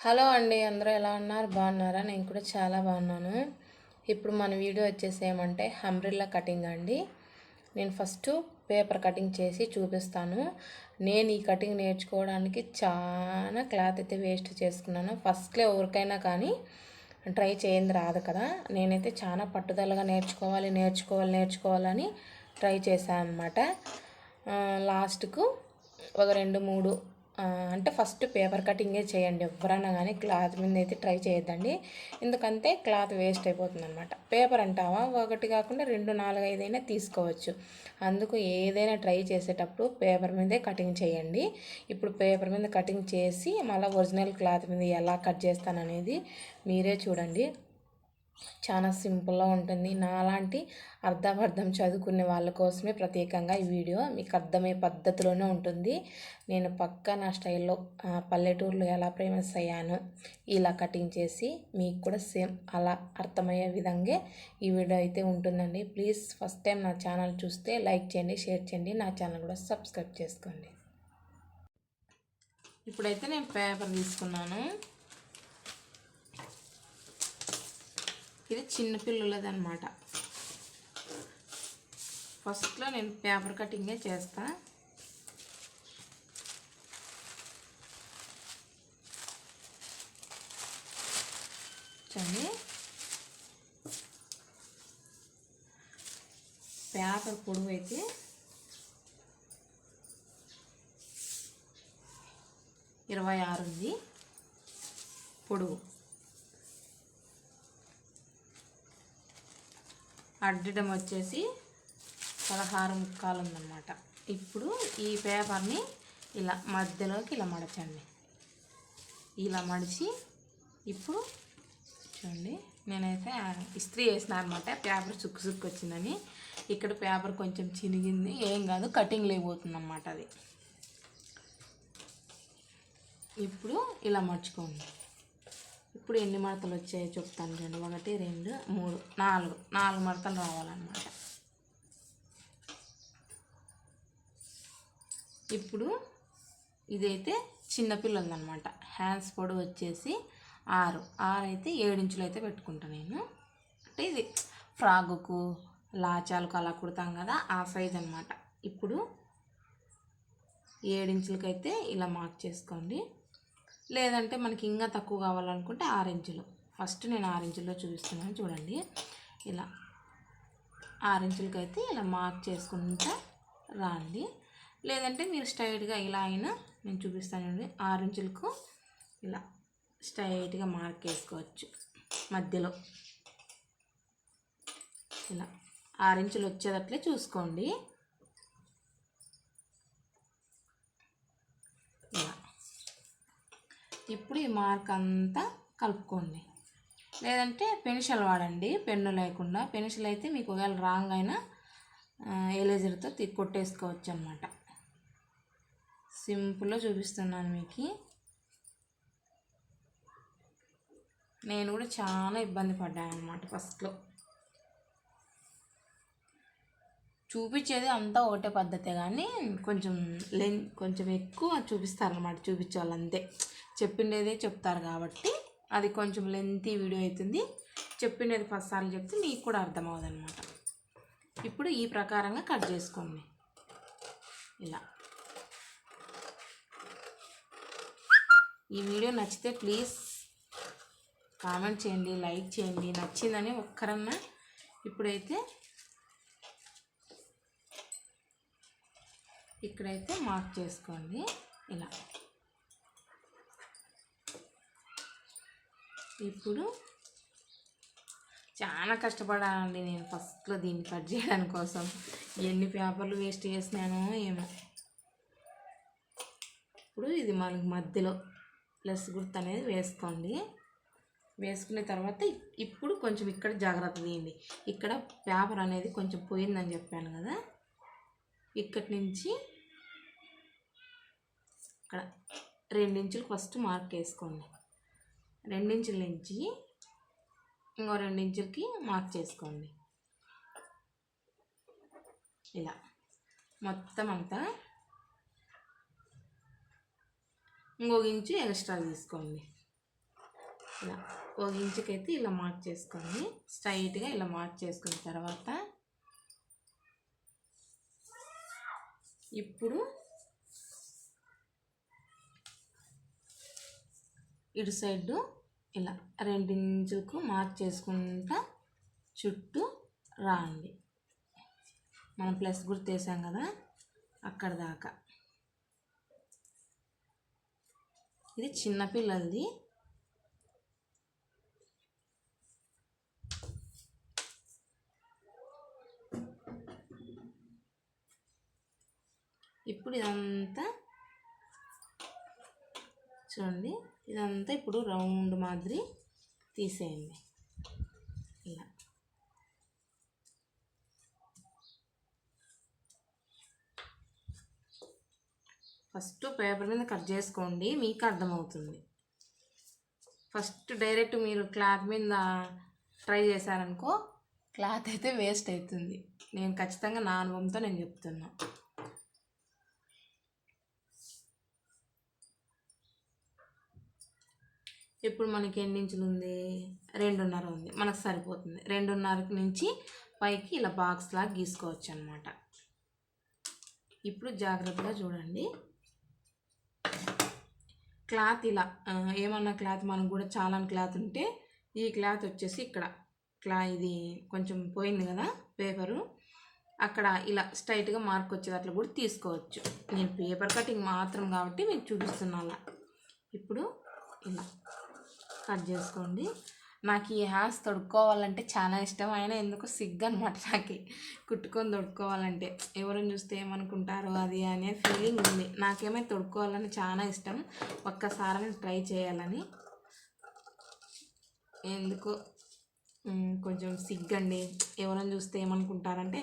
Hello అండి, అందరూ ఎలా ఉన్నారు? బాగున్నారా? నేను కూడా చాలా బాగున్నాను. ఇప్పుడు మన వీడియో వచ్చేసి ఏమంటే అంబ్రెల్లా కటింగ్ అండి. నేను ఫస్ట్ పేపర్ కటింగ్ చేసి చూపిస్తాను. నేను ఈ కటింగ్ నేర్చుకోవడానికి చాలా క్లాత్ అయితే వేస్ట్ చేసుకున్నాను. ఫస్ట్లో ఎవరికైనా కానీ ట్రై చేయండి రాదు కదా. నేనైతే చాలా పట్టుదలగా నేర్చుకోవాలని ట్రై చేశాను అనమాట. లాస్ట్కు ఒక 2-3 అంటే ఫస్ట్ పేపర్ కటింగే చేయండి. ఎవరైనా కానీ క్లాత్ మీద అయితే ట్రై చేయొద్దండి. ఎందుకంటే క్లాత్ వేస్ట్ అయిపోతుంది అనమాట. పేపర్ అంటావా ఒకటి కాకుండా 2, 4, 5 అయినా తీసుకోవచ్చు. అందుకు ఏదైనా ట్రై చేసేటప్పుడు పేపర్ మీదే కటింగ్ చేయండి. ఇప్పుడు పేపర్ మీద కటింగ్ చేసి మళ్ళీ ఒరిజినల్ క్లాత్ మీద ఎలా కట్ చేస్తాననేది మీరే చూడండి. చాలా సింపుల్గా ఉంటుంది. నాలాంటి అర్థం చదువుకునే వాళ్ళ కోసమే ప్రత్యేకంగా ఈ వీడియో. మీకు అర్థమయ్యే పద్ధతిలోనే ఉంటుంది. నేను పక్కా నా స్టైల్లో పల్లెటూరులో ఎలా ఫేమస్ అయ్యానో ఇలా కటింగ్ చేసి మీకు కూడా సేమ్ అలా అర్థమయ్యే విధంగా ఈ వీడియో అయితే ఉంటుందండి. ప్లీజ్ ఫస్ట్ టైం నా ఛానల్ చూస్తే లైక్ చేయండి, షేర్ చేయండి, నా ఛానల్ కూడా సబ్స్క్రైబ్ చేసుకోండి. ఇప్పుడైతే నేను పేపర్ తీసుకున్నాను. ఇది చిన్నపిల్లలది అనమాట. ఫస్ట్లో నేను పేపర్ కటింగే చేస్తా. చూడండి, పేపర్ పొడవు అయితే 26 ఉంది పొడవు. అడ్డం వచ్చేసి 16 ముక్కాలు ఉందన్నమాట. ఇప్పుడు ఈ పేపర్ని ఇలా మధ్యలోకి ఇలా మడచండి. ఇలా మడిచి ఇప్పుడు చూడండి, నేనైతే ఇస్త్రీ వేసిన అనమాట. పేపర్ సుక్కు వచ్చిందని. ఇక్కడ పేపర్ కొంచెం చినిగింది, ఏం కాదు, కటింగ్ లేకపోతుంది అన్నమాట అది. ఇప్పుడు ఇలా మర్చుకోండి. ఇప్పుడు ఎన్ని మడతలు వచ్చాయో చెప్తాను చూడండి. 1, 2, 3, 4 మడతలు రావాలన్నమాట. ఇప్పుడు ఇదైతే చిన్నపిల్లలది అనమాట. హ్యాండ్స్ పొడవు వచ్చేసి 6 అయితే 7 ఇంచులు అయితే పెట్టుకుంటాను నేను. అంటే ఇది ఫ్రాగుకు లాచాలకు అలా కుడతాం కదా, ఆ సైజ్ అనమాట. ఇప్పుడు 7 ఇంచులకైతే ఇలా మార్క్ చేసుకోండి. లేదంటే మనకి ఇంకా తక్కువ కావాలనుకుంటే 6 ఇంచులు. ఫస్ట్ నేను 6 ఇంచుల్లో చూపిస్తున్నాను చూడండి. ఇలా 6 ఇంచులకైతే ఇలా మార్క్ చేసుకుంటా రాండి. లేదంటే మీరు స్ట్రైట్గా ఇలా అయినా నేను చూపిస్తానండి. 6 ఇంచులకు ఇలా స్ట్రైట్గా మార్క్ వేసుకోవచ్చు. మధ్యలో ఇలా 6 ఇంచులు వచ్చేటట్లే చూసుకోండి. ఇలా ఇప్పుడు ఈ మార్క్ అంతా కలుపుకోండి. లేదంటే పెన్సిల్ వాడండి, పెన్ను లేకుండా. పెన్సిల్ అయితే మీకు ఒకవేళ రాంగ్ అయినా ఎరేజర్తో కొట్టేసుకోవచ్చు అన్నమాట. సింపుల్గా చూపిస్తున్నాను మీకు. నేను కూడా చాలా ఇబ్బంది పడ్డాను అన్నమాట ఫస్ట్లో. చూపించేది అంతా ఒకటే పద్ధతే, కానీ కొంచెం ఎక్కువ చూపిస్తారనమాట. చూపించాలి అంతే, చెప్పిండేదే చెప్తారు కాబట్టి అది కొంచెం లెంతీ వీడియో అవుతుంది. చెప్పిండేది 10 సార్లు చెప్తే మీకు కూడా అర్థమవుతుంది అనమాట. ఇప్పుడు ఈ ప్రకారంగా కట్ చేసుకోండి. ఇలా ఈ వీడియో నచ్చితే ప్లీజ్ కామెంట్ చేయండి, లైక్ చేయండి. నచ్చిందని ఒక్కరన్నా ఇప్పుడైతే ఇక్కడైతే మార్క్ చేసుకోండి. ఇలా ఇప్పుడు చాలా కష్టపడానండి నేను ఫస్ట్లో దీన్ని కట్ చేయడం కోసం. ఎన్ని పేపర్లు వేస్ట్ చేసినానో ఏమో. ఇప్పుడు ఇది మనకి మధ్యలో ప్లస్ గుర్తు అనేది వేసుకోండి. వేసుకున్న తర్వాత ఇప్పుడు కొంచెం ఇక్కడ జాగ్రత్త తీయండి. ఇక్కడ పేపర్ అనేది కొంచెం పోయిందని చెప్పాను కదా, ఇక్కడి నుంచి ఇక్కడ 2 ఇంచులు ఫస్ట్ మార్క్ వేసుకోండి. 2 ఇంచుల నుంచి ఇంకో 2 ఇంచులకి మార్క్ చేసుకోండి. ఇలా మొత్తం అంతా ఇంకొక ఇంచు ఎక్స్ట్రా తీసుకోండి. ఇలా 1 ఇంచుకైతే ఇలా మార్క్ చేసుకోండి. స్ట్రైట్గా ఇలా మార్క్ చేసుకున్న తర్వాత ఇప్పుడు ఇటు సైడు ఇలా 2 ఇంచులకు మార్క్ చేసుకుంటా చుట్టూ రాండి. మనం ప్లస్ గుర్తు వేసాం కదా అక్కడ దాకా. ఇది చిన్నపిల్లలది. ఇప్పుడు ఇదంతా చూడండి, ఇదంతా ఇప్పుడు రౌండ్ మాదిరి తీసేయండి. ఇలా ఫస్ట్ పేపర్ మీద కట్ చేసుకోండి, మీకు అర్థమవుతుంది. ఫస్ట్ డైరెక్ట్ మీరు క్లాత్ మీద ట్రై చేశారనుకో క్లాత్ అయితే వేస్ట్ అవుతుంది. నేను ఖచ్చితంగా నా అనుభవంతో నేను చెప్తున్నా. ఇప్పుడు మనకి ఎన్ని ఇంచులు ఉంది? 2.5 ఉంది. మనకు సరిపోతుంది. 2.5 నుంచి పైకి ఇలా బాక్స్ లాగా గీసుకోవచ్చు అన్నమాట. ఇప్పుడు జాగ్రత్తగా చూడండి. క్లాత్ ఇలా ఏమన్నా క్లాత్ మనకు కూడా చాలా క్లాత్ ఉంటే ఈ క్లాత్ వచ్చేసి ఇక్కడ ఇది కొంచెం పోయింది కదా పేపరు, అక్కడ ఇలా స్ట్రైట్గా మార్క్ వచ్చేది అట్లా కూడా తీసుకోవచ్చు. నేను పేపర్ కటింగ్ మాత్రం కాబట్టి మీకు చూపిస్తున్నా. ఇప్పుడు ఇలా కట్ చేసుకోండి. నాకు ఈ హ్యాస్ తొడుక్కోవాలంటే చాలా ఇష్టం. అయినా ఎందుకు సిగ్గు అనమాట నాకు కుట్టుకొని తొడుక్కోవాలంటే. ఎవరైనా చూస్తే ఏమనుకుంటారో అది అనే ఫీలింగ్ ఉంది. నాకేమైనా తొడుక్కోవాలని చాలా ఇష్టం. ఒక్కసారి ట్రై చేయాలని. ఎందుకో కొంచెం సిగ్గండి. ఎవరైనా చూస్తే ఏమనుకుంటారంటే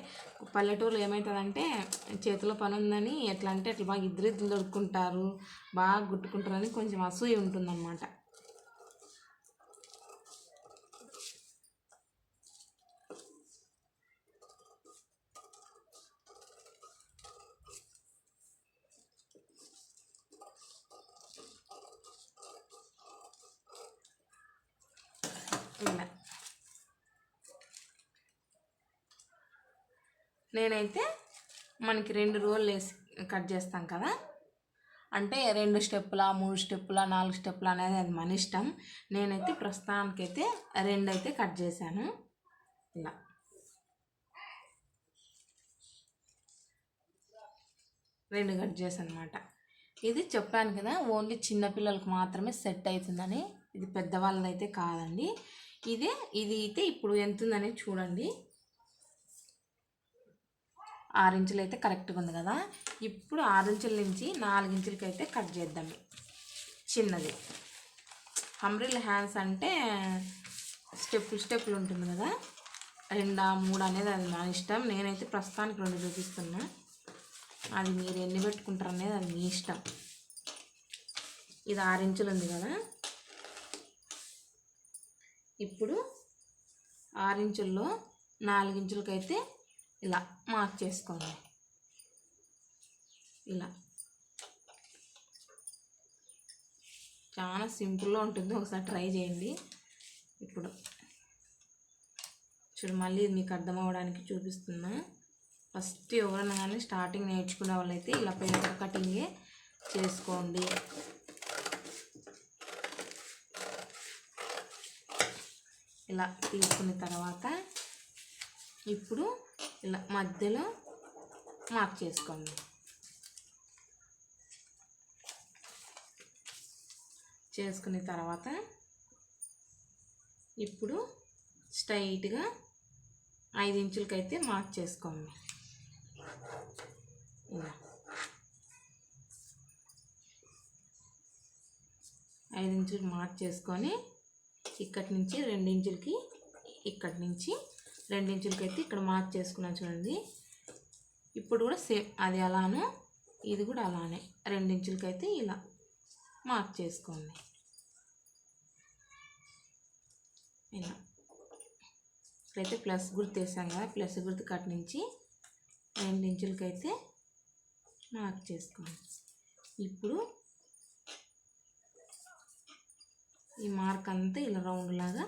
పల్లెటూరులో ఏమవుతుందంటే చేతిలో పని ఉందని ఎట్లా అంటే అట్లా బాగా ఇద్దరు దొరుకుంటారు, బాగా గుట్టుకుంటారని కొంచెం అసూయ ఉంటుందన్నమాట. ఇలా నేనైతే మనకి 2 రోళ్ళు వేసి కట్ చేస్తాం కదా, అంటే 2 స్టెప్పులా 3 స్టెప్పులా 4 స్టెప్పులా అనేది అది మన ఇష్టం. నేనైతే ప్రస్తుతానికైతే 2 అయితే కట్ చేశాను. ఇలా 2 కట్ చేశాను అనమాట. ఇది చెప్పాను కదా ఓన్లీ చిన్నపిల్లలకు మాత్రమే సెట్ అవుతుందని. ఇది పెద్దవాళ్ళది అయితే కాదండి. ఇది అయితే ఇప్పుడు ఎంత ఉందని చూడండి. 6 ఇంచులు అయితే కరెక్ట్గా ఉంది కదా. ఇప్పుడు 6 ఇంచుల నుంచి 4 ఇంచులకి అయితే కట్ చేద్దాం. చిన్నది అంబ్రెల్లా హ్యాండ్స్ అంటే స్టెప్పులు ఉంటుంది కదా, 2 3 అనేది అది నా ఇష్టం. నేనైతే ప్రస్తుతానికి 2 చూపిస్తున్నా. అది మీరు ఎన్ని పెట్టుకుంటారు అనేది అది మీ ఇష్టం. ఇది 6 ఇంచులు ఉంది కదా. ఇప్పుడు 6 ఇంచుల్లో 4 ఇంచులకైతే ఇలా మార్క్ చేసుకోండి. ఇలా చాలా సింపుల్గా ఉంటుంది, ఒకసారి ట్రై చేయండి. ఇప్పుడు చూడు, మళ్ళీ మీకు అర్థం అవ్వడానికి చూపిస్తున్నా. ఫస్ట్ ఎవరైనా కానీ స్టార్టింగ్ నేర్చుకునే వాళ్ళైతే ఇలా పేపర్ కటింగే చేసుకోండి. ఇలా తీసుకున్న తర్వాత ఇప్పుడు ఇలా మధ్యలో మార్క్ చేసుకోండి. చేసుకున్న తర్వాత ఇప్పుడు స్ట్రైట్గా 5 ఇంచులకైతే మార్క్ చేసుకోండి. ఇలా 5 ఇంచులకి మార్క్ చేసుకొని ఇక్కడి నుంచి 2 ఇంచులకి, ఇక్కడి నుంచి 2 ఇంచులకి అయితే ఇక్కడ మార్క్ చేసుకున్నాను చూడండి. ఇప్పుడు కూడా సేమ్ అది అలానే, ఇది కూడా అలానే 2 ఇంచులకి అయితే ఇలా మార్క్ చేసుకోండి. ఇలా ఇక్కడైతే ప్లస్ గుర్తు వేసాం కదా, ప్లస్ గుర్తు కట్ నుంచి 2 ఇంచులకి అయితే మార్క్ చేసుకోండి. ఇప్పుడు ఈ మార్క్ అంతా ఇలా రౌండ్ లాగా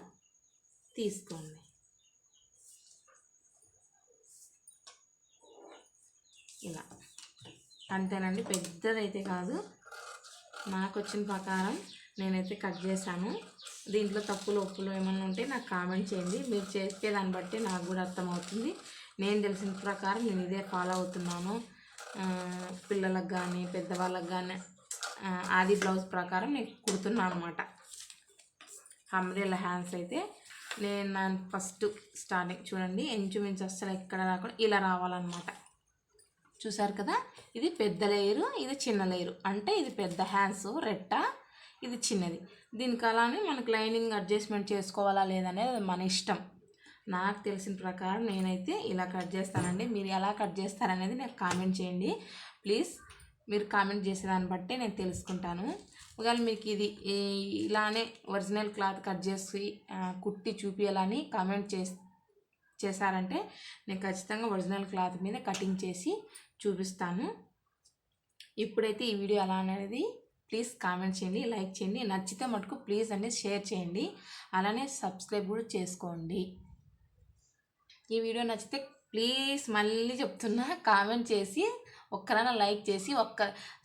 తీసుకోండి. ఇలా అంతేనండి, పెద్దదైతే కాదు. నాకు వచ్చిన ప్రకారం నేనైతే కట్ చేశాను. దీంట్లో తప్పులు ఒప్పులు ఏమన్నా ఉంటే నాకు కామెంట్ చేయండి. మీరు చేసే దాన్ని బట్టి నాకు కూడా అర్థమవుతుంది. నేను తెలిసిన ప్రకారం నేను ఇదే ఫాలో అవుతున్నాను. పిల్లలకు కానీ పెద్దవాళ్ళకి కానీ ఆది బ్లౌజ్ ప్రకారం నేను కుడుతున్నాను అనమాట. అంబ్రెల్లా హ్యాండ్స్ అయితే నేను ఫస్ట్ స్టార్టింగ్ చూడండి, ఇంచుమించు అస్సలు ఎక్కడ రాకుండా ఇలా రావాలన్నమాట. చూసారు కదా, ఇది పెద్ద లేయరు, ఇది చిన్న లేయరు. అంటే ఇది పెద్ద హ్యాండ్స్ రెట్ట, ఇది చిన్నది. దీనికి అలానే మనకు లైనింగ్ అడ్జస్ట్మెంట్ చేసుకోవాలా లేదనేది మన ఇష్టం. నాకు తెలిసిన ప్రకారం నేనైతే ఇలా కట్ చేస్తానండి. మీరు ఎలా కట్ చేస్తారనేది నాకు కామెంట్ చేయండి ప్లీజ్. మీరు కామెంట్ చేసేదాన్ని బట్టి నేను తెలుసుకుంటాను. ఒకవేళ మీకు ఇది ఇలానే ఒరిజినల్ క్లాత్ కట్ చేసి కుట్టి చూపించాలని కామెంట్ చేశారంటే నేను ఖచ్చితంగా ఒరిజినల్ క్లాత్ మీద కటింగ్ చేసి చూపిస్తాను. ఇప్పుడైతే ఈ వీడియో ఎలా అనేది ప్లీజ్ కామెంట్ చేయండి, లైక్ చేయండి. నచ్చితే మటుకు ప్లీజ్ అనేది షేర్ చేయండి. అలానే సబ్స్క్రైబ్ కూడా చేసుకోండి. ఈ వీడియో నచ్చితే ప్లీజ్ మళ్ళీ చెప్తున్నా, కామెంట్ చేసి ఒక్కరైనా లైక్ చేసి ఒక్క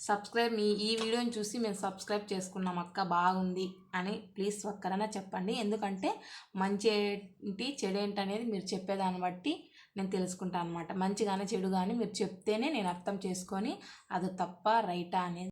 సబ్స్క్రైబ్, ఈ వీడియోని చూసి మేము సబ్స్క్రైబ్ చేసుకున్నాం అక్క బాగుంది అని ప్లీజ్ ఒక్కరైనా చెప్పండి. ఎందుకంటే మంచి ఏంటి చెడు ఏంటి అనేది మీరు చెప్పేదాన్ని బట్టి నేను తెలుసుకుంటాను అనమాట. మంచి కానీ చెడు కానీ మీరు చెప్తేనే నేను అర్థం చేసుకొని అది తప్ప రైటా అనేది